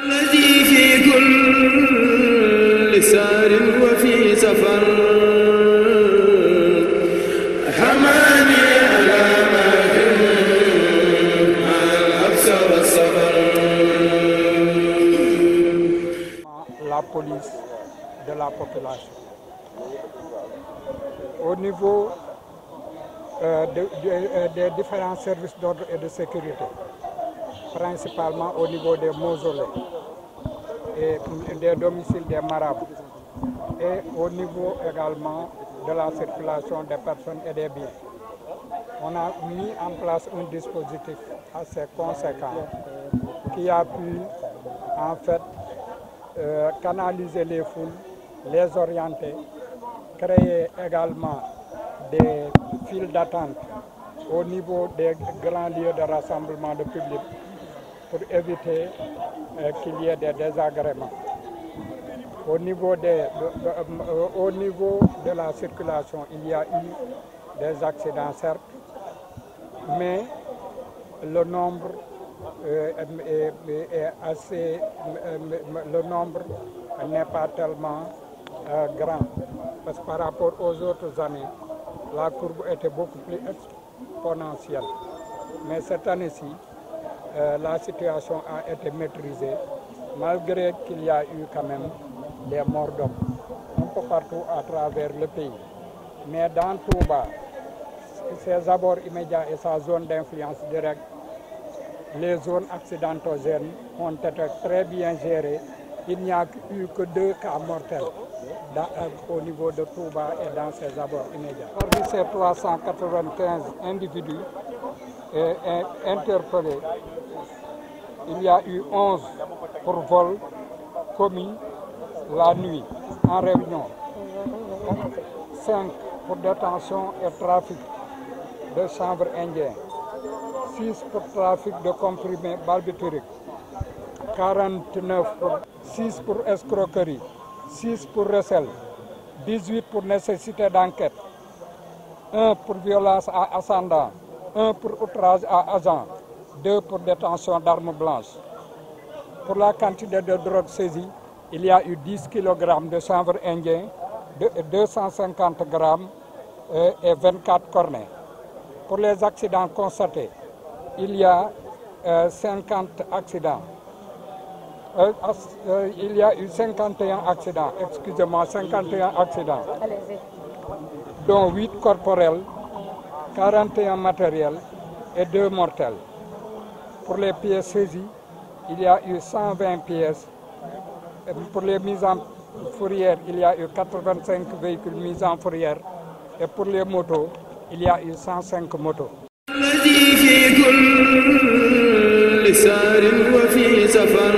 الذي في كل سار وفي سفر حماني على ماهر مع الحبس والسفر. La police de la population. Au niveau des différents services d'ordre et de sécurité, principalement au niveau des mausolées et des domiciles des marabouts, et au niveau également de la circulation des personnes et des biens. On a mis en place un dispositif assez conséquent qui a pu en fait canaliser les foules, les orienter, créer également des files d'attente au niveau des grands lieux de rassemblement de public pour éviter qu'il y ait des désagréments. Au niveau de la circulation, il y a eu des accidents certes, mais le nombre n'est pas tellement grand, parce que par rapport aux autres années, la courbe était beaucoup plus exponentielle. Mais cette année-ci, la situation a été maîtrisée, malgré qu'il y a eu quand même des morts d'hommes un peu partout à travers le pays. Mais dans Touba, ses abords immédiats et sa zone d'influence directe, les zones accidentogènes ont été très bien gérées. Il n'y a eu que 2 cas mortels au niveau de Touba et dans ses abords immédiats. Parmi ces 395 individus interpellés, il y a eu 11 pour vol commis la nuit en réunion, 5 pour détention et trafic de chanvre indien, 6 pour trafic de comprimés barbituriques, 49 pour 6 pour escroquerie, 6 pour recel, 18 pour nécessité d'enquête, 1 pour violence à ascendant, 1 pour outrage à agent, 2 pour détention d'armes blanches. Pour la quantité de drogue saisie, il y a eu 10 kg de chanvre indien, 250 grammes et 24 cornets. Pour les accidents constatés, il y a 50 accidents. Il y a eu 51 accidents, excusez-moi, 51 accidents, dont 8 corporels, 41 matériels et 2 mortels. Pour les pièces saisies, il y a eu 120 pièces. Et pour les mises en fourrière, il y a eu 85 véhicules mis en fourrière. Et pour les motos, il y a eu 105 motos. الذي في كل سار وفي سفر